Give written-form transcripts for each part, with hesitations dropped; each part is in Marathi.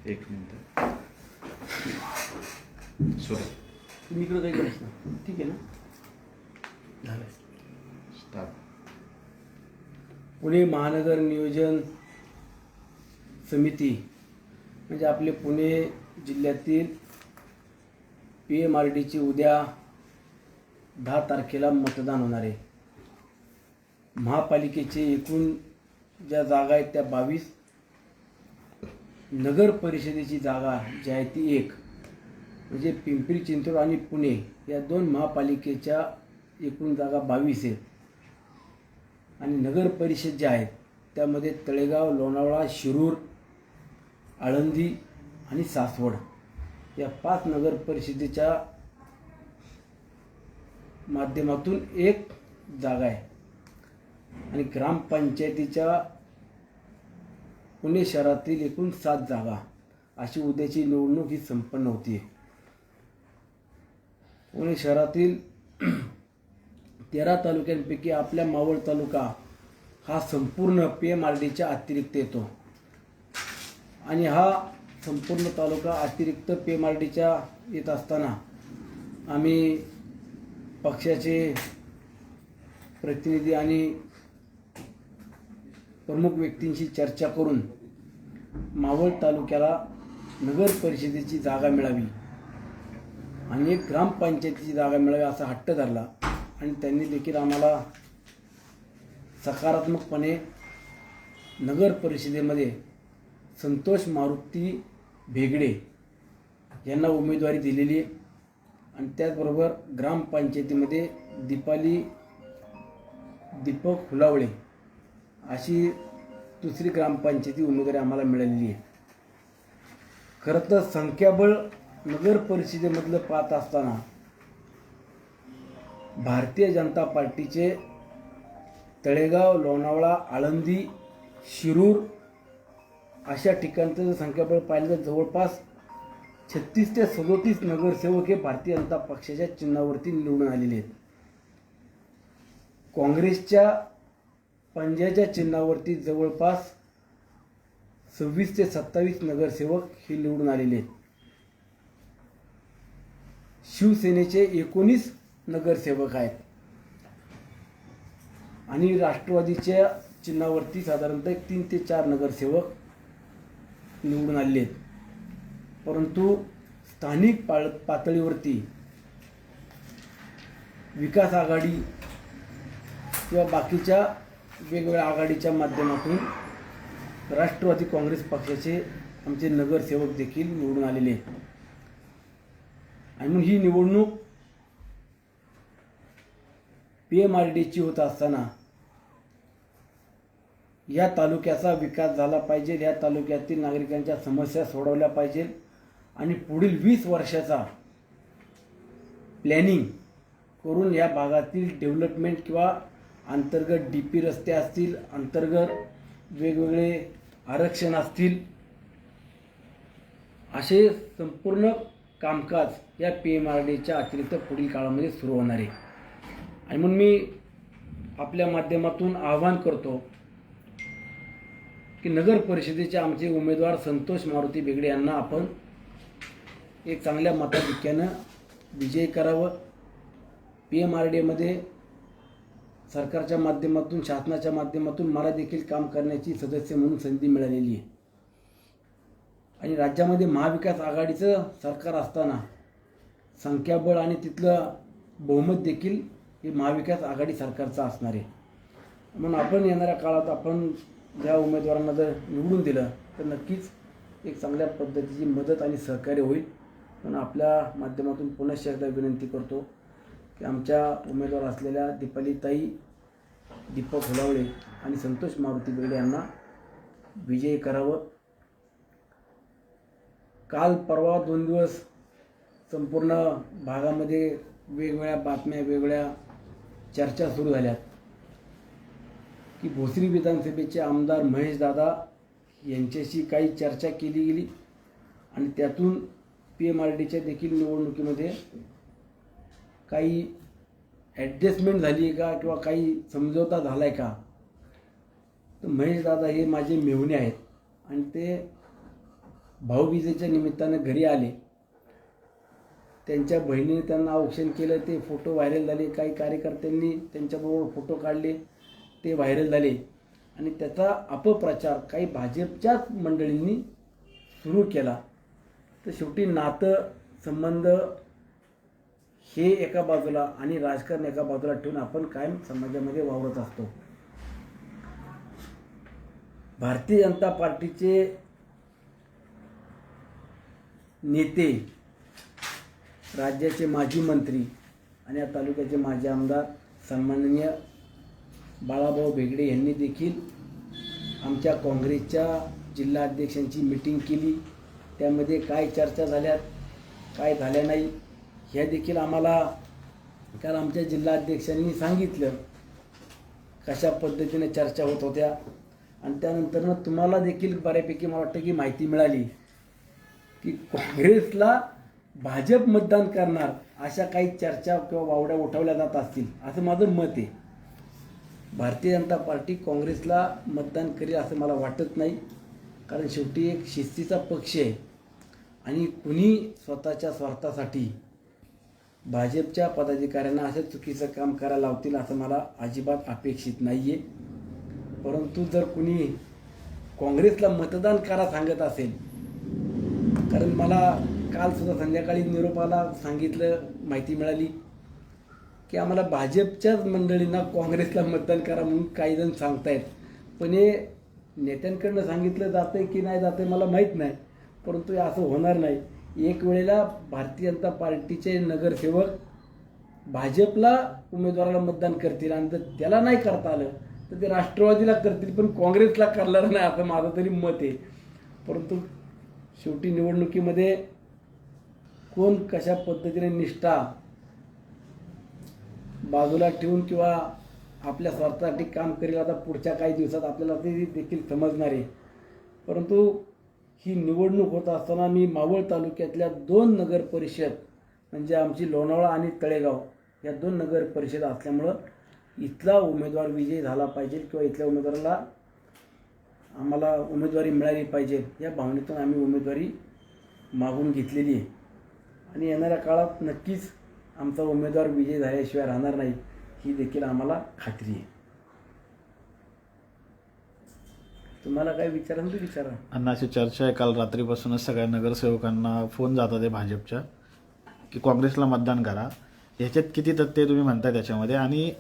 एक मिनिट. सॉरी. तुम्ही इकडं काही करायचं ना. ठीक आहे ना. झालं. स्टार्ट. पुणे महानगर नियोजन समिती म्हणजे आपले पुणे जिल्ह्यातील PMRDची उद्या 10 तारखेला मतदान होणार आहे. महापालिकेचे एकूण ज्या जागा आहेत त्या 22, नगर परिषदेची जागा जी आहे ती 1, म्हणजे पिंपरी चिंचवड आणि पुणे या 2 महापालिकेच्या एकूण जागा 22 आहेत. आणि नगर परिषद ज्या आहेत त्यामध्ये तळेगाव, लोणावळा, शिरूर, आळंदी आणि सासवड या 5 नगर परिषदेच्या माध्यमातून 1 जागा आहे. आणि ग्रामपंचायतीच्या पुणे शहरातील एकूण 7 जागा अशी उद्याची निवडणूक ही संपन्न होती. पुणे शहरातील 13 तालुक्यांपैकी आपल्या मावळ तालुका हा संपूर्ण PMRDच्या अतिरिक्त येतो. आणि हा संपूर्ण तालुका अतिरिक्त PMRDच्या येत असताना आम्ही पक्षाचे प्रतिनिधी आणि प्रमुख व्यक्तींशी चर्चा करून मावळ तालुक्याला नगर परिषदेची जागा मिळावी आणि एक ग्रामपंचायतीची जागा मिळावी असा हट्ट धरला. आणि त्यांनी देखील आम्हाला सकारात्मकपणे नगर परिषदेमध्ये संतोष मारुती भेगडे यांना उमेदवारी दिलेली आहे. आणि त्याचबरोबर ग्रामपंचायतीमध्ये दीपक फुलावळे अशी दुसरी ग्रामपंचायती उमेदवारी आम्हाला मिळालेली आहे. खरं तर संख्याबळ नगर परिषदेमधलं पाहत असताना भारतीय जनता पार्टीचे तळेगाव, लोणावळा, आळंदी, शिरूर अशा ठिकाणचं जर संख्याबळ पाहिलं तर जवळपास 36 ते 37 नगरसेवक हे भारतीय जनता पक्षाच्या चिन्हावरती निवडून आलेले आहेत. काँग्रेसच्या पंजाच्या चिन्हावरती जवळपास 26 ते 27 नगरसेवक हे निवडून आलेले आहेत. शिवसेनेचे 19 नगरसेवक आहेत आणि राष्ट्रवादीच्या चिन्हावरती साधारणतः 3 ते 4 नगरसेवक निवडून आलेले आहेत. परंतु स्थानिक पातळीवरती विकास आघाडी किंवा बाकीच्या वेगवेगळ्या आघाडीच्या माध्यमातून राष्ट्रवादी काँग्रेस पक्षाचे आमचे नगरसेवक देखील निवडून आलेले आहेत. आणि म्हणून ही निवडणूक PMRDची होत असताना या तालुक्याचा विकास झाला पाहिजे, या तालुक्यातील नागरिकांच्या समस्या सोडवल्या पाहिजे आणि पुढील 20 वर्षाचा प्लॅनिंग करून या भागातील डेव्हलपमेंट किंवा अंतर्गत DP रस्ते असतील, अंतर्गत वेगवेगळे आरक्षण असतील, असे संपूर्ण कामकाज या PMRDच्या अतिरिक्त पुढील काळामध्ये सुरू होणार आहे. आणि म्हणून मी आपल्या माध्यमातून आवाहन करतो की नगर परिषदेचे आमचे उमेदवार संतोष मारुती भेगडे यांना आपण एक चांगल्या मताधिक्यानं विजयी करावं. PMRDमध्ये सरकारच्या माध्यमातून, शासनाच्या माध्यमातून मला देखील काम करण्याची सदस्य म्हणून संधी मिळालेली आहे. आणि राज्यामध्ये महाविकास आघाडीचं सरकार असताना संख्याबळ आणि तिथलं बहुमत देखील हे महाविकास आघाडी सरकारचं असणार आहे. म्हणून आपण येणाऱ्या काळात आपण ज्या उमेदवारांना जर निवडून दिलं तर नक्कीच एक चांगल्या पद्धतीची मदत आणि सहकार्य होईल. म्हणून आपल्या माध्यमातून पुन्हा एकदा विनंती करतो की आमच्या उमेदवार असलेल्या दीपालीताई दीपक फुलावळे आणि संतोष मारुती भेगडे यांना विजयी करावं. काल परवा 2 दिवस संपूर्ण भागामध्ये वेगवेगळ्या बातम्या, वेगवेगळ्या चर्चा सुरू झाल्यात की भोसरी विधानसभेचे आमदार महेशदादा यांच्याशी काही चर्चा केली गेली आणि त्यातून PMRDच्या देखील निवडणुकीमध्ये काही ॲडजस्टमेंट झाली आहे का किंवा काही समझोता झाला आहे का. तर महेशदादा हे माझे मेहुणे आहेत आणि ते भाऊबीजेच्या निमित्तानं घरी आले. त्यांच्या बहिणीने त्यांना औक्षण केलं, ते फोटो व्हायरल झाले. काही कार्यकर्त्यांनी त्यांच्याबरोबर फोटो काढले, ते व्हायरल झाले. आणि त्याचा अपप्रचार काही भाजपच्याच मंडळींनी सुरू केला. तर शेवटी नातं संबंध हे एका बाजूला आणि राजकारण एका बाजूला ठेवून आपण कायम समाजामध्ये वावरत असतो. भारतीय जनता पार्टीचे नेते, राज्याचे माजी मंत्री आणि या तालुक्याचे माजी आमदार सन्माननीय बाळाभाऊ भेगडे यांनी देखील आमच्या काँग्रेसच्या जिल्हा अध्यक्षांची मीटिंग केली. त्यामध्ये काय चर्चा झाल्यात, काय झाल्या नाही, ह्या देखील आम्हाला काल आमच्या जिल्हा अध्यक्षांनी सांगितलं कशा पद्धतीने चर्चा होत होत्या. आणि त्यानंतरनं तुम्हाला देखील बऱ्यापैकी मला वाटतं की माहिती मिळाली की काँग्रेसला भाजप मतदान करणार अशा काही चर्चा किंवा वावड्या उठवल्या जात असतील असं माझं मत आहे. भारतीय जनता पार्टी काँग्रेसला मतदान करेल असं मला वाटत नाही. कारण शेवटी एक शिस्तीचा पक्ष आहे आणि कुणी स्वतःच्या स्वार्थासाठी भाजपच्या पदाधिकाऱ्यांना असं चुकीचं काम करायला लावतील असं मला अजिबात अपेक्षित नाही आहे. परंतु जर कुणी काँग्रेसला मतदान करा सांगत असेल, कारण मला कालसुद्धा संध्याकाळी निरोपाला सांगितलं, माहिती मिळाली की आम्हाला भाजपच्याच मंडळींना काँग्रेसला मतदान करा म्हणून काही जण सांगतायत. पण हे नेत्यांकडनं सांगितलं जातं आहे की नाही जातं आहे मला माहीत नाही, परंतु असं होणार नाही. एक वेळेला भारतीय जनता पार्टीचे नगरसेवक भाजपला उमेदवाराला मतदान करतील आणि जर त्याला नाही करता आलं तर ते राष्ट्रवादीला करतील, पण काँग्रेसला करणार नाही असं माझं तरी मत आहे. परंतु शेवटी निवडणुकीमध्ये कोण कशा पद्धतीने निष्ठा बाजूला ठेवून किंवा आपल्या स्वार्थासाठी काम करेल आता पुढच्या काही दिवसात आपल्याला ते देखील समजणार आहे. परंतु ही निवडणूक होत असताना मी मावळ तालुक्यातल्या 2 नगर परिषद म्हणजे आमची लोणावळा आणि तळेगाव या 2 नगर परिषद असल्यामुळं इथला उमेदवार विजयी झाला पाहिजे किंवा इथल्या उमेदवाराला आम्हाला उमेदवारी मिळाली पाहिजे या भावनेतून आम्ही उमेदवारी मागून घेतलेली आहे. आणि येणाऱ्या काळात नक्कीच आमचा उमेदवार विजयी झाल्याशिवाय राहणार नाही ही देखील आम्हाला खात्री आहे. तुम्हाला काय विचाराल ते विचारा. अण्णा, अशी चर्चा आहे काल रात्रीपासूनच सगळ्या नगरसेवकांना फोन जातात आहे भाजपच्या की काँग्रेसला मतदान करा. ह्याच्यात किती तथ्य तुम्ही म्हणताय त्याच्यामध्ये? आणि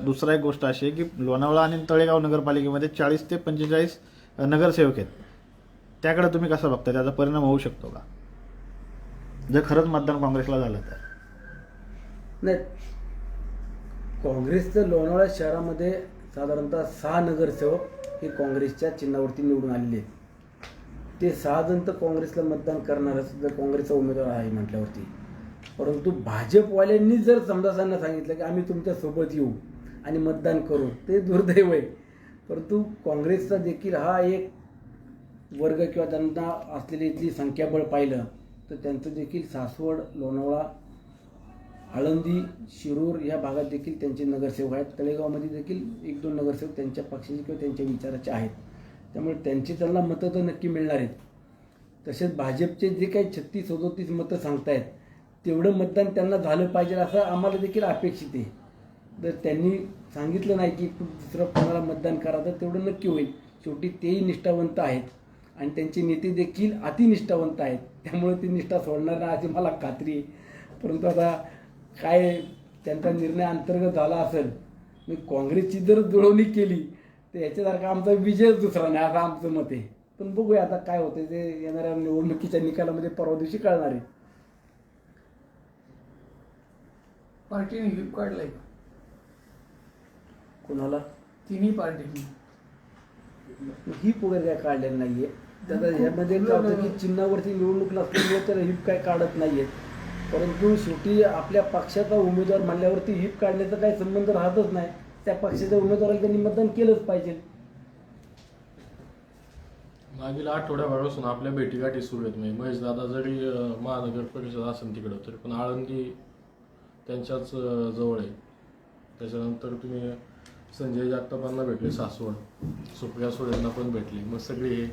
दुसरा एक गोष्ट अशी आहे की लोणावळा आणि तळेगाव नगरपालिकेमध्ये 40 ते 45 नगरसेवक आहेत. त्याकडे तुम्ही कसं बघताय? त्याचा परिणाम होऊ शकतो का जर खरंच मतदान काँग्रेसला झालं तर? नाही, काँग्रेसचं लोणावळा शहरामध्ये साधारणतः 6 नगरसेवक हे काँग्रेसच्या चिन्हावरती निवडून आलेले आहेत. ते 6 जण तर काँग्रेसला मतदान करणारच जर काँग्रेसचा उमेदवार आहे म्हटल्यावरती. परंतु भाजपवाल्यांनी जर समजासांना सांगितलं की आम्ही तुमच्यासोबत येऊ आणि मतदान करू, ते दुर्दैव आहे. परंतु काँग्रेसचा देखील हा एक वर्ग किंवा त्यांना असलेली इथली संख्याबळ पाहिलं तर त्यांचं देखील सासवड, लोणावळा, आळंदी, शिरूर या भागात देखील त्यांचे नगरसेवक आहेत. तळेगावमध्ये देखील 1-2 नगरसेवक त्यांच्या पक्षाचे किंवा त्यांच्या विचाराचे आहेत. त्यामुळे त्यांना मतं तर नक्की मिळणार आहेत. तसेच भाजपचे जे काही 36-37 मतं सांगतायत तेवढं मतदान त्यांना झालं पाहिजे असं आम्हाला देखील अपेक्षित आहे. जर त्यांनी सांगितलं नाही की दुसरं कोणाला मतदान करा तर तेवढं नक्की होईल. शेवटी तेही निष्ठावंत आहेत आणि त्यांचे नेते देखील अतिनिष्ठावंत आहेत. त्यामुळे ती निष्ठा सोडणार नाही अशी मला खात्री आहे. परंतु आता काय त्यांचा निर्णय अंतर्गत झाला असेल, मी काँग्रेसची जर जुळवणी केली तर याच्यासारखा आमचा विजयच दुसरा नाही असं आमचं मत आहे. पण बघूया आता काय होतं ते येणाऱ्या निवडणुकीच्या निकालामध्ये परवा दिवशी कळणार आहे. पार्टीने व्हीप काढलाय का? कोणाला? तिन्ही पार्टीने ही वगैरे काय काढलेलं नाही आहे. त्याचा ह्यामध्ये काय होतं की चिन्हावरती निवडणूक नसल्यामुळे तर हिप काय काढत नाही आहेत. परंतु शेवटी आपल्या पक्षाचा उमेदवार म्हणल्यावरती हिप काढण्याचा काही संबंध राहतच नाही. त्या पक्षाच्या उमेदवाराला त्यांनी मतदान केलंच पाहिजे. मागील आठवड्याभरापासून आपल्या भेटीगाठी सुरू आहेत. म्हणजे महेश दादा जरी महानगर परिषद असेल तिकडं तरी पण आळंदी त्यांच्याच जवळ आहे. त्याच्यानंतर तुम्ही संजय जगतापांना भेटले सासवड, सुप्रिया सुळेंना पण भेटले. मग सगळे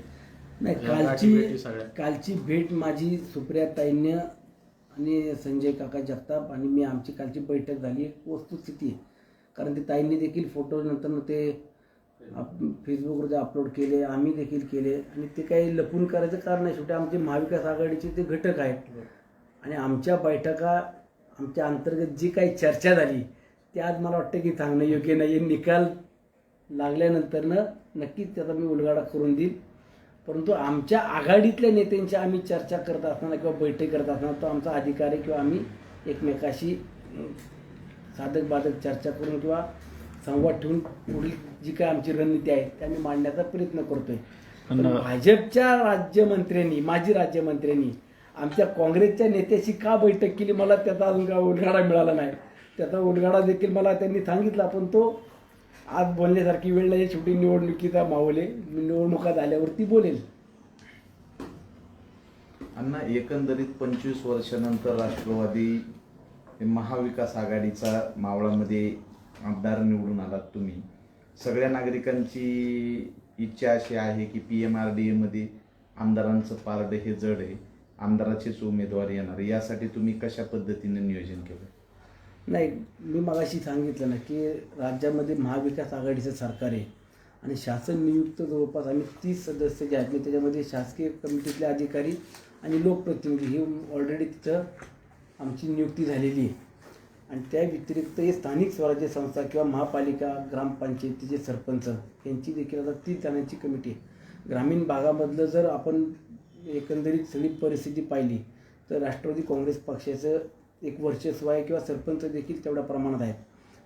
नाही, या गाठीभेटी सगळ्या. कालची भेट माझी सुप्रियाताईंनी आणि संजय काका जगताप आणि मी, आमची कालची बैठक झाली, एक वस्तुस्थिती आहे. कारण ते ताईंनी देखील फोटो नंतर ते फेसबुकवर अपलोड केले, आम्ही देखील केले, आणि ते काही लपून करायचं कारण नाही. शेवटी आमचे महाविकास आघाडीचे ते घटक आहेत आणि आमच्या बैठका, आमच्या अंतर्गत जी काही चर्चा झाली ते आज मला वाटतं की सांगणं योग्य नाही. निकाल लागल्यानंतरनं नक्कीच त्याचा मी उलगडा करून देईल. परंतु आमच्या आघाडीतल्या नेत्यांची आम्ही चर्चा करत असताना किंवा बैठक करत असताना तो आमचा अधिकार आहे, किंवा आम्ही एकमेकाशी साधक बाधक चर्चा करून किंवा संवाद ठेवून पुढील जी काय आमची रणनीती आहे ते आम्ही मांडण्याचा प्रयत्न करतोय. पण भाजपच्या राज्यमंत्र्यांनी, माजी राज्यमंत्र्यांनी आमच्या काँग्रेसच्या नेत्याशी का बैठक केली मला त्याचा अजून काय उलगडा मिळाला नाही. त्याचा उलगडा देखील मला त्यांनी सांगितला, पण तो आज बोलण्यासारखी वेळ नाही. शेवटी निवडणुकीचा माहोल आहे, निवडणुका झाल्यावरती बोलेल. अण्णा, एकंदरीत 25 वर्षानंतर राष्ट्रवादी महाविकास आघाडीचा मावळामध्ये आमदार निवडून आलात तुम्ही. सगळ्या नागरिकांची इच्छा अशी आहे की PMRDA मध्ये आमदारांचं पारडं हे जड आहे, आमदाराचेच उमेदवार येणार. यासाठी तुम्ही कशा पद्धतीने नियोजन केलं? नाही, मी मगाशी सांगितलं ना की राज्यामध्ये महाविकास आघाडीचं सरकार आहे आणि शासन नियुक्त जवळपास आम्ही 30 सदस्य जे आहेत ना, त्याच्यामध्ये शासकीय कमिटीतले अधिकारी आणि लोकप्रतिनिधी ही ऑलरेडी तिथं आमची नियुक्ती झालेली आहे. आणि त्या व्यतिरिक्त हे स्थानिक स्वराज्य संस्था किंवा महापालिका, ग्रामपंचायतीचे सरपंच यांची देखील आता 30 जणांची कमिटी आहे. ग्रामीण भागामधलं जर आपण एकंदरीत सगळी परिस्थिती पाहिली तर राष्ट्रवादी काँग्रेस पक्षाचं एक वर्चस्व आहे किंवा सरपंच देखील तेवढ्या प्रमाणात आहेत.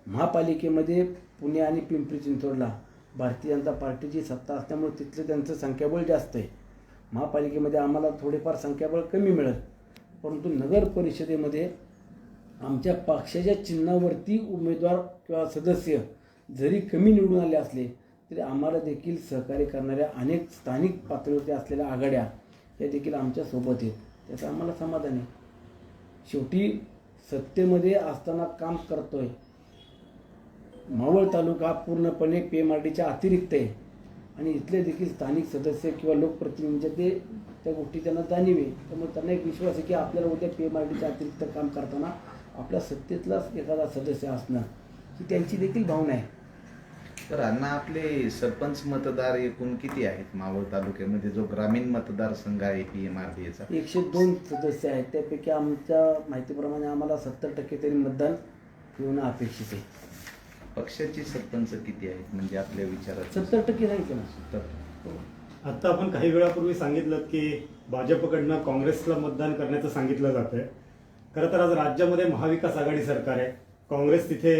महापालिकेमध्ये पुणे आणि पिंपरी चिंचवडला भारतीय जनता पार्टीची सत्ता असल्यामुळे तिथलं त्यांचं संख्याबळ जास्त आहे. महापालिकेमध्ये आम्हाला थोडेफार संख्याबळ कमी मिळत, परंतु नगर परिषदेमध्ये आमच्या पक्षाच्या चिन्हावरती उमेदवार किंवा सदस्य जरी कमी निवडून आले असले तरी आम्हाला देखील सहकार्य करणाऱ्या अनेक स्थानिक पातळीवरती असलेल्या आघाड्या या देखील आमच्यासोबत आहेत. त्याचं आम्हाला समाधान आहे. शेवटी सत्तेमध्ये असताना काम करतोय. मावळ तालुका पूर्णपणे PMRDच्या अतिरिक्त आहे आणि इथले देखील स्थानिक सदस्य किंवा लोकप्रतिनिधींचे ते त्या गोष्टी त्यांना जाणीव आहे. त्यामुळे त्यांना एक विश्वास आहे की आपल्याला उद्या PMRDच्या अतिरिक्त काम करताना आपल्या सत्तेतलाच एखादा सदस्य असणं ही त्यांची देखील भावना आहे. तर अण्णा, आपले सरपंच मतदार एकूण किती आहेत मावळ तालुक्यामध्ये, जो ग्रामीण मतदारसंघ आहे PMRDAचा? 102 सदस्य आहेत. त्यापैकी आमच्या माहितीप्रमाणे आम्हाला 70% तरी मतदान होणं अपेक्षित आहे. पक्षाचे सरपंच किती आहेत म्हणजे आपल्या विचारात? 70% सांगितलं ना. 70. आता आपण काही वेळापूर्वी सांगितलं की भाजपकडनं काँग्रेसला मतदान करण्याचं सांगितलं जातंय. खरं तर आज राज्यामध्ये महाविकास आघाडी सरकार आहे, काँग्रेस तिथे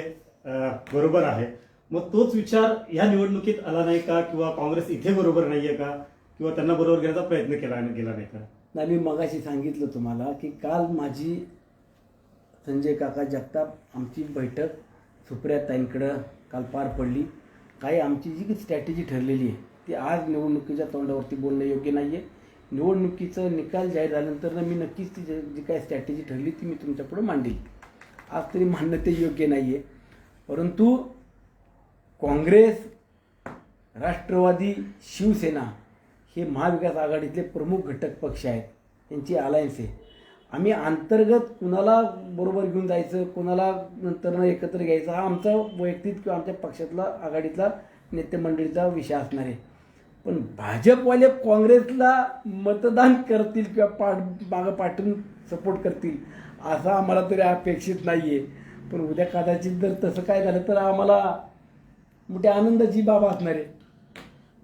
बरोबर आहे. मग तोच विचार ह्या निवडणुकीत आला नाही का, किंवा काँग्रेस इथे बरोबर नाहीये का, किंवा त्यांना बरोबर घेण्याचा प्रयत्न गेला नाही का? नाही, मी मगाशी सांगितलं तुम्हाला की काल माझी संजय काका जगताप आमची बैठक सुप्रियाताईंकडं काल पार पडली. काही आमची जी स्ट्रॅटेजी ठरलेली आहे ती आज निवडणुकीच्या तोंडावरती बोलणं योग्य नाही आहे. निवडणुकीचं निकाल जाहीर झाल्यानंतर मी नक्कीच ती जी काय स्ट्रॅटेजी ठरली ती मी तुमच्यापुढे मांडेल. आज तरी मांडणं ते योग्य नाही आहे. परंतु काँग्रेस, राष्ट्रवादी, शिवसेना हे महाविकास आघाडीतले प्रमुख घटक पक्ष आहेत. यांची अलायन्स आहे. आम्ही अंतर्गत कुणाला बरोबर घेऊन जायचं, कुणाला नंतर एकत्र घ्यायचं हा आमचा वैयक्तिक किंवा आमच्या पक्षातला आघाडीतला नेतेमंडळीचा विषय असणार आहे. पण भाजपवाले काँग्रेसला मतदान करतील किंवा मागं पाठवून सपोर्ट करतील असं आम्हाला तरी अपेक्षित नाही आहे. पण उद्या कदाचित जर तसं काय झालं तर आम्हाला मोठ्या आनंदाची बाब असणार आहे.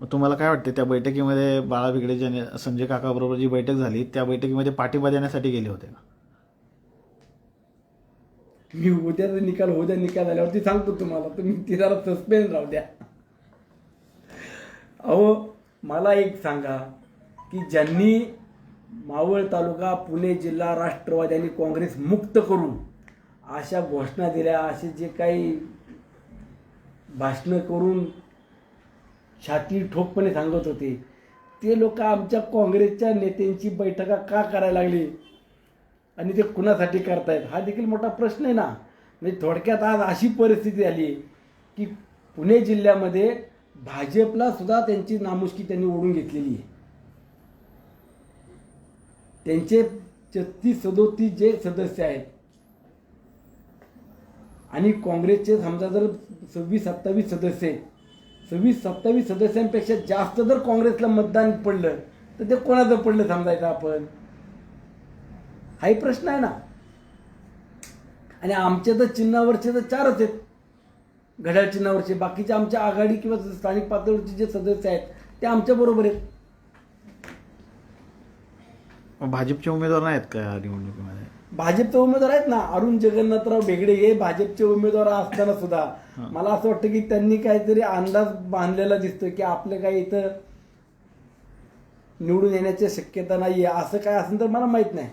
मग तुम्हाला काय वाटते, त्या बैठकीमध्ये बाळा भिगडे ज्याने संजय काकाबरोबर जी बैठक झाली त्या बैठकीमध्ये पाठिंबा देण्यासाठी गेले होते का? मी उद्याचा निकाल झाल्यावरती सांगतो तुम्हाला. तुम्ही ती जरा सस्पेन्स राहू द्या. अहो, मला एक सांगा की ज्यांनी मावळ तालुका, पुणे जिल्हा राष्ट्रवादी आणि काँग्रेस मुक्त करून अशा घोषणा दिल्या, असे जे काही भाषणं करून छाती ठोकपणे सांगत होते ते लोक आमच्या काँग्रेसच्या नेत्यांची बैठका का करायला लागली आणि ते कुणासाठी करतायत हा देखील मोठा प्रश्न आहे ना. म्हणजे थोडक्यात आज अशी परिस्थिती आली की पुणे जिल्ह्यामध्ये भाजपला सुद्धा त्यांची नामुष्की त्यांनी ओढून घेतलेली आहे. त्यांचे 36-37 जे सदस्य आहेत आणि काँग्रेसचे समजा जर 26-27 सदस्य आहेत, 26-27 सदस्यांपेक्षा जास्त जर काँग्रेसला मतदान पडलं तर ते कोणाचं पडलं समजायचं आपण? हाही प्रश्न आहे ना. आणि आमच्या तर चिन्हावरचे तर 4च आहेत, घड्याळ चिन्हावरचे. बाकीचे आमच्या आघाडी किंवा स्थानिक पातळीवरचे जे सदस्य आहेत ते आमच्या बरोबर आहेत. भाजपचे उमेदवार नाहीत का या निवडणुकीमध्ये? भाजपचे उमेदवार आहेत ना, अरुण जगन्नाथराव बेगडे हे भाजपचे उमेदवार असताना सुद्धा मला असं वाटतं की त्यांनी काहीतरी अंदाज बांधलेला दिसतोय की आपलं काही इथं निवडून येण्याची शक्यता नाही आहे. असं काय असेल तर मला माहीत नाही,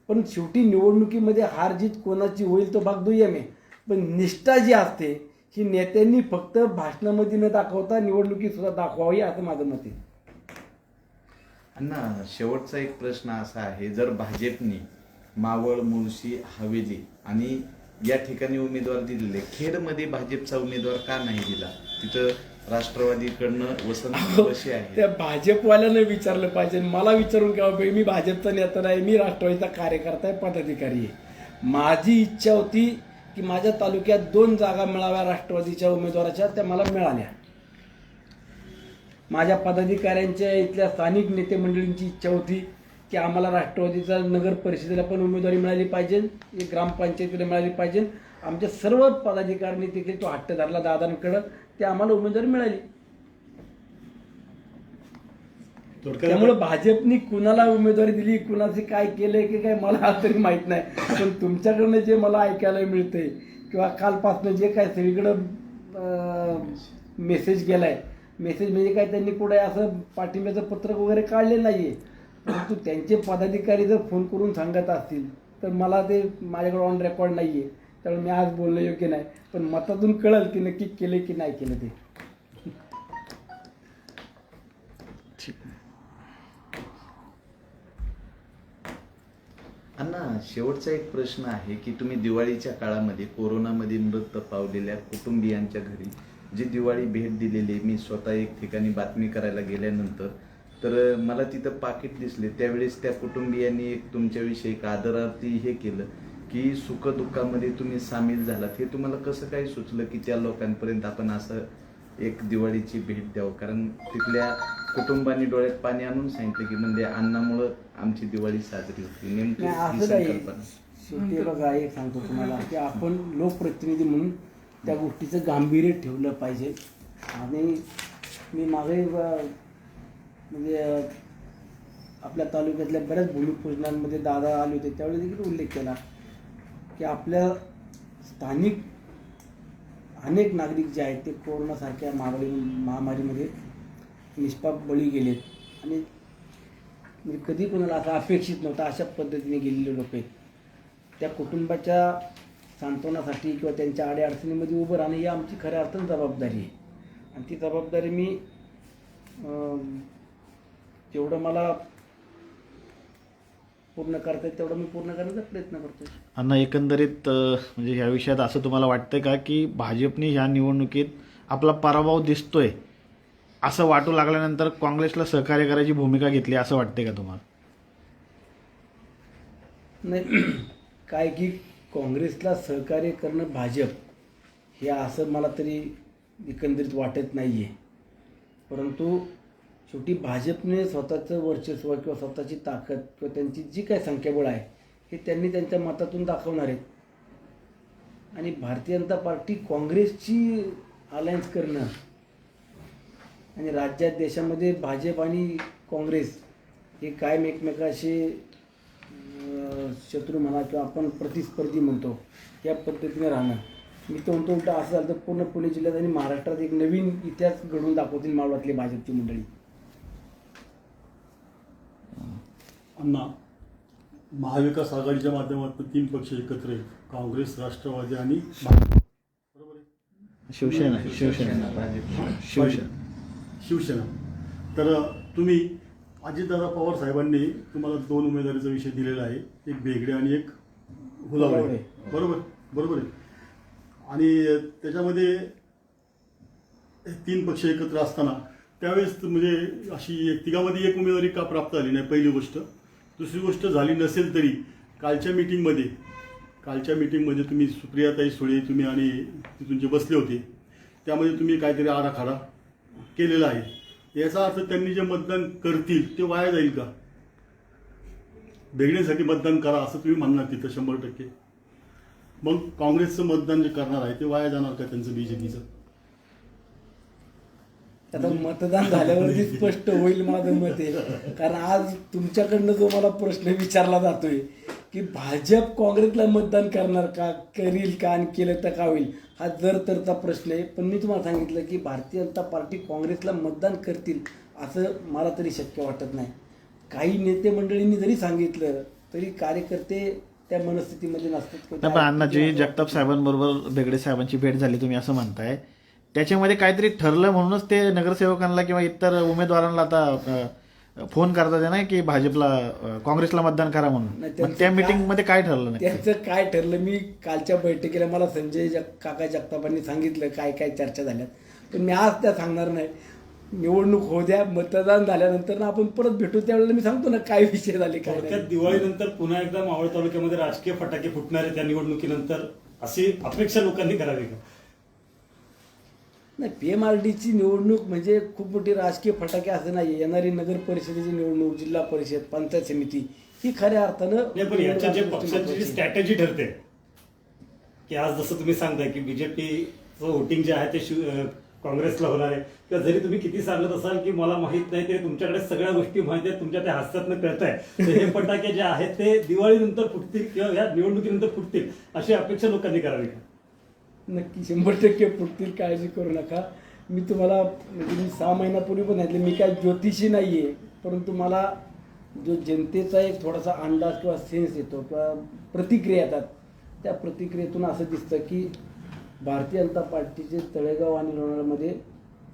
पण शेवटी निवडणुकीमध्ये हार जीत कोणाची होईल तो भाग दुय्यम आहे. पण निष्ठा जी असते ही नेत्यांनी फक्त भाषणामध्ये न दाखवता निवडणुकीत सुद्धा दाखवावी असं माझं मत आहे. अण्णा, शेवटचा एक प्रश्न असा आहे, जर भाजपने मावळ, मुळशी, हवेली आणि या ठिकाणी उमेदवार दिलेले, खेडमध्ये भाजपचा उमेदवार का नाही दिला? तिथं राष्ट्रवादीकडनं वसंत कसे आहे? त्या भाजपवाल्यानं विचारलं पाहिजे, मला विचारून घ्यावं पाहिजे. मी भाजपचा नेता नाही, मी राष्ट्रवादीचा कार्यकर्ता आहे, पदाधिकारी आहे. माझी इच्छा होती की माझ्या तालुक्यात 2 जागा मिळाव्या राष्ट्रवादीच्या उमेदवाराच्या, त्या मला मिळाल्या. माझ्या पदाधिकाऱ्यांच्या इथल्या स्थानिक नेते मंडळींची इच्छा होती की आम्हाला राष्ट्रवादीचा नगर परिषदेला पण उमेदवारी मिळाली पाहिजे, एक ग्रामपंचायतीला मिळाली पाहिजे. आमच्या सर्व पदाधिकाऱ्यांनी देखील तो हट्ट धरला दादांकडं, ते आम्हाला उमेदवारी मिळाली. त्यामुळे भाजपनी कुणाला उमेदवारी दिली, कुणाचे काय केलंय की काय मला तरी माहित नाही. पण तुमच्याकडनं जे मला ऐकायला मिळतंय किंवा कालपासून जे काय सगळीकडं मेसेज गेलाय, मेसेज म्हणजे काय त्यांनी कुठे असं पाठिंब्याचं पत्रक वगैरे काढले नाहीये, परंतु त्यांचे पदाधिकारी जर फोन करून सांगत असतील तर मला ते माझ्याकडे ऑन रेकॉर्ड नाहीये, त्यामुळे मी आज बोलणं योग्य नाही. पण मतातून कळेल की नक्की केले की नाही केलं ते. अण्णा, शेवटचा एक प्रश्न आहे की तुम्ही दिवाळीच्या काळामध्ये कोरोनामध्ये मृत पावलेल्या कुटुंबियांच्या घरी जी दिवाळी भेट दिलेली, मी स्वतः एक ठिकाणी बातमी करायला गेल्यानंतर तर मला तिथं पाकिट दिसले. त्यावेळेस त्या कुटुंबियांनी एक तुमच्याविषयी एक आदरार्थी हे केलं की सुखदुःखामध्ये तुम्ही सामील झालात. हे तुम्हाला कसं काय सुचलं की त्या लोकांपर्यंत आपण असं एक दिवाळीची भेट द्यावं? कारण तिथल्या कुटुंबांनी डोळ्यात पाणी आणून सांगितलं की म्हणजे अन्नामुळं आमची दिवाळी साजरी होती. नेमकी नाही, ही असं काही संकल्पना. शेवटी बघा, एक सांगतो तुम्हाला की आपण लोकप्रतिनिधी म्हणून त्या गोष्टीचं गांभीर्य ठेवलं पाहिजे. आणि मी मागे म्हणजे आपल्या तालुक्यातल्या बऱ्याच भूमिपूजनांमध्ये दादा आले होते, त्यावेळी देखील उल्लेख केला की आपल्या स्थानिक अनेक नागरिक जे आहेत ते कोरोनासारख्या महामारीमध्ये निष्पाप बळी गेलेत. आणि म्हणजे कधी कोणाला असं अपेक्षित नव्हतं अशा पद्धतीने गेलेले लोक आहेत. त्या कुटुंबाच्या सांत्वनासाठी किंवा त्यांच्या अडीअडचणीमध्ये उभं राहणं ही आमची खऱ्या अर्थानं जबाबदारी आहे. आणि ती जबाबदारी मी जेवढं मला पूर्ण करता येईल तेवढं मी पूर्ण करण्याचा प्रयत्न करतो. अण्णा, एकंदरीत म्हणजे ह्या विषयात असं तुम्हाला वाटतंय का की भाजपने ह्या निवडणुकीत आपला पराभव दिसतोय असं वाटू लागल्यानंतर काँग्रेसला सहकार्य करायची भूमिका घेतली असं वाटतंय का तुम्हाला? नाही, काय की काँग्रेसला सहकार्य करणं भाजप हे असं मला तरी एकंदरीत वाटत नाही आहे. परंतु शेवटी भाजपने स्वतःचं वर्चस्व किंवा स्वतःची ताकद किंवा त्यांची जी काय संख्याबळ आहे हे त्यांनी त्यांच्या मतातून दाखवणार आहेत. आणि भारतीय जनता पार्टी काँग्रेसची अलायन्स करणं आणि राज्यात देशामध्ये भाजप आणि काँग्रेस हे कायम एकमेकाशी शत्रू म्हणा किंवा आपण प्रतिस्पर्धी म्हणतो या पद्धतीने राहणं, मी तर म्हणतो उलटा असं झालं तर पूर्ण पुणे जिल्ह्यात आणि महाराष्ट्रात एक नवीन इतिहास घडवून दाखवतील मावळातली भाजपची मंडळी. अण्णा, महाविकास आघाडीच्या माध्यमातून 3 पक्ष एकत्र आहेत, काँग्रेस, राष्ट्रवादी आणि भाजप, बरोबर आहे? शिवसेना. तर तुम्ही अजितदादा पवार साहेबांनी तुम्हाला 2 उमेदवारीचा विषय दिलेला आहे, एक बेगडे आणि एक हुलावडे, बरोबर आहे. आणि त्याच्यामध्ये 3 पक्ष एकत्र असताना त्यावेळेस म्हणजे अशी तिघामध्ये एक उमेदवारी का प्राप्त झाली नाही, पहिली गोष्ट. दुसरी गोष्ट झाली नसेल तरी कालच्या मीटिंगमध्ये तुम्ही सुप्रियाताई सुळे तुम्ही आणि तिथून जे बसले होते त्यामध्ये तुम्ही काहीतरी आराखडा केलेला आहे. याचा अर्थ त्यांनी जे मतदान करतील ते वाया जाईल का? बेगडेसाठी मतदान करा असं तुम्ही म्हणणार तिथं 100%. मग काँग्रेसचं मतदान जे करणार आहे ते वाया जाणार का त्यांचं बीजेपीचं? आता मतदान झाल्यावरती स्पष्ट होईल माझं मत आहे. कारण आज तुमच्याकडनं जो मला प्रश्न विचारला जातोय की भाजप काँग्रेसला मतदान करणार का, करील का आणि केलं तर का होईल, हा जर तरचा प्रश्न आहे. पण मी तुम्हाला सांगितलं की भारतीय जनता पार्टी काँग्रेसला मतदान करतील असं मला तरी शक्य वाटत नाही. काही नेते मंडळींनी जरी सांगितलं तरी कार्यकर्ते त्या मनस्थितीमध्ये नसतात. नाही, पण अण्णाजी जगताप साहेबांबरोबर बेगडे साहेबांची भेट झाली तुम्ही असं म्हणताय, त्याच्यामध्ये काहीतरी ठरलं म्हणूनच ते नगरसेवकांना किंवा इतर उमेदवारांना आता फोन करतात ना की भाजपला काँग्रेसला मतदान करा म्हणून. मग त्या मीटिंगमध्ये काय ठरलं नाही? त्यांचं काय ठरलं, मी कालच्या बैठकीला मला संजय काका जगतापांनी सांगितलं काय काय चर्चा झाल्यात, पण मी आज त्या सांगणार नाही. निवडणूक होऊ द्या, मतदान झाल्यानंतर ना आपण परत भेटू, त्यावेळेला मी सांगतो ना काय विषय झाले काय नाही. थोडक्यात दिवाळीनंतर पुन्हा एकदा मावळ तालुक्यामध्ये राजकीय फटाके फुटणार आहे त्या निवडणुकीनंतर अशी अपेक्षा लोकांनी करावी का? नाही, PMRDची निवडणूक म्हणजे खूप मोठी राजकीय फटाके असं नाही. येणारी नगर परिषदेची निवडणूक, जिल्हा परिषद, पंचायत समिती ही खऱ्या अर्थानं नाही, पण याच्या जे पक्षाची जी स्ट्रॅटेजी ठरते की आज जसं तुम्ही सांगताय की बीजेपीचं वोटिंग जे आहे ते काँग्रेसला होणार आहे, किंवा जरी तुम्ही किती सांगत असाल की मला माहित नाही तरी तुमच्याकडे सगळ्या गोष्टी माहिती आहेत, तुमच्या त्या हास्यातनं कळत आहे, तर हे फटाके जे आहेत ते दिवाळीनंतर फुटतील किंवा या निवडणुकीनंतर फुटतील अशी अपेक्षा लोकांनी करावी का? नक्की 100% फुटतील, काळजी करू नका. मी तुम्हाला म्हणजे मी 6 महिन्यापूर्वी पण सांगितलं, मी काय ज्योतिषी नाही आहे, परंतु मला जो जनतेचा एक थोडासा अंदाज किंवा सेन्स येतो किंवा प्रतिक्रिया येतात, त्या प्रतिक्रियेतून असं दिसतं की भारतीय जनता पार्टीचे तळेगाव आणि लोणावळ्यामध्ये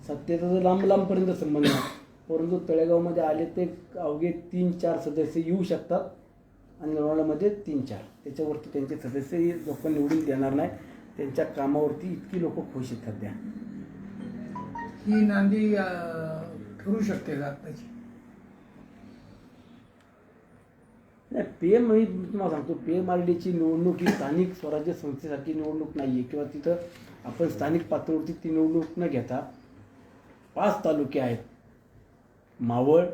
सत्तेचा तर लांब लांबपर्यंत संबंध आहे, परंतु तळेगावमध्ये आले ते अवघे 3-4 सदस्य येऊ शकतात आणि लोणावळ्यामध्ये 3-4, त्याच्यावरती त्यांचे सदस्य लोक निवडून देणार नाही. त्यांच्या कामावरती इतकी लोक खुश आहेत सध्या. ही नांदी ठरू शकते का आत्ताची? नाही, मी तुम्हाला सांगतो, PMRDची निवडणूक ही स्थानिक स्वराज्य संस्थेसारखी निवडणूक नाही आहे किंवा तिथं आपण स्थानिक पातळीवरती ती निवडणूक न घेता 5 तालुके आहेत, मावळ,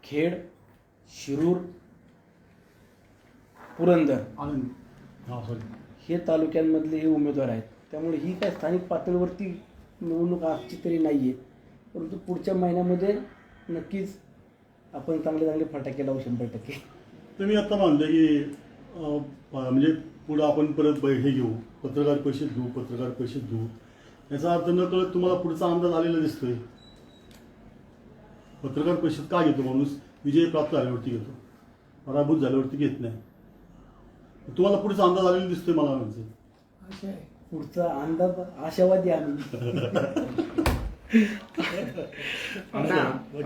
खेड, शिरूर, पुरंदर, हे तालुक्यांमधले हे उमेदवार आहेत. त्यामुळे ही काय स्थानिक पातळीवरती निवडणूक आजची तरी नाही आहे, परंतु पुढच्या महिन्यामध्ये नक्कीच आपण चांगले चांगले फटाके लावू 100%. तुम्ही आता म्हणलं की म्हणजे पुढं आपण परत हे घेऊ, पत्रकार परिषद घेऊ, याचा अर्थ न कळत तुम्हाला पुढचा अंदाज आलेला दिसतोय. पत्रकार परिषद का घेतो माणूस? विजय प्राप्त झाल्यावरती घेतो, पराभूत झाल्यावरती घेत नाही. तुम्हाला पुढचा अंदाज आलेला दिसतोय मला म्हणजे. असं आहे. पुढचा अंदाज आशावादी आम्ही.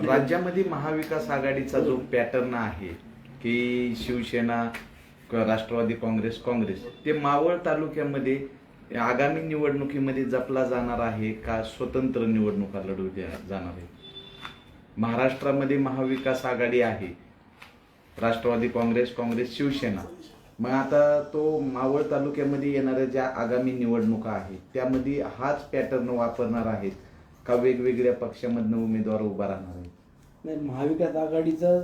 राज्यामध्ये महाविकास आघाडीचा जो पॅटर्न आहे की शिवसेना, राष्ट्रवादी काँग्रेस, ते मावळ तालुक्यामध्ये आगामी निवडणुकीमध्ये जपला जाणार आहे का स्वतंत्र निवडणुका लढवल्या जाणार आहे? महाराष्ट्रामध्ये महाविकास आघाडी आहे, राष्ट्रवादी काँग्रेस, शिवसेना. मग आता तो मावळ तालुक्यामध्ये येणाऱ्या ज्या आगामी निवडणुका आहेत त्यामध्ये हाच पॅटर्न वापरणार आहेत का वेगवेगळ्या पक्षामधनं उमेदवार उभा राहणार आहेत? नाही, महाविकास आघाडीचा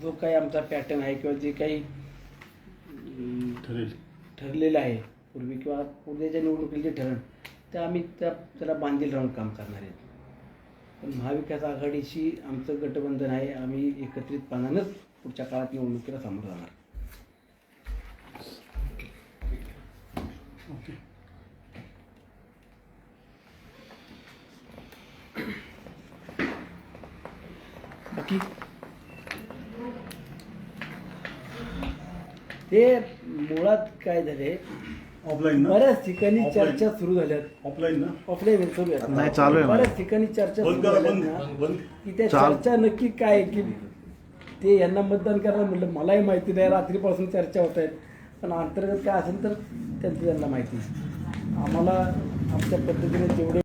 जो काही आमचा पॅटर्न आहे किंवा जे काही ठरलेलं आहे पूर्वी किंवा उद्याच्या निवडणुकीचे ठरण, ते आम्ही त्याला बांधील राहून काम करणार आहेत. पण महाविकास आघाडीशी आमचं गठबंधन आहे, आम्ही एकत्रितपणानंच पुढच्या काळात निवडणुकीला सामोरं जाणार. बाकी ते मुळात काय झाले, ऑफलाईन ना? बऱ्याच ठिकाणी Offline. चर्चा सुरू झाल्यात. ऑफलाईन ना? ऑफलाईन सुरू आहेत. नाही, चालू आहे. बऱ्याच ठिकाणी चर्चा बंद सुरू करा, झाल्यात बंद ना, बंद. की त्या चाल. चर्चा नक्की काय की ते यांना मतदान करणार म्हटलं मलाही माहिती नाही, रात्रीपासून चर्चा होत आहेत, पण अंतर्गत काय असेल तर त्यांचं त्यांना माहिती. आम्हाला आमच्या पद्धतीने जेवढे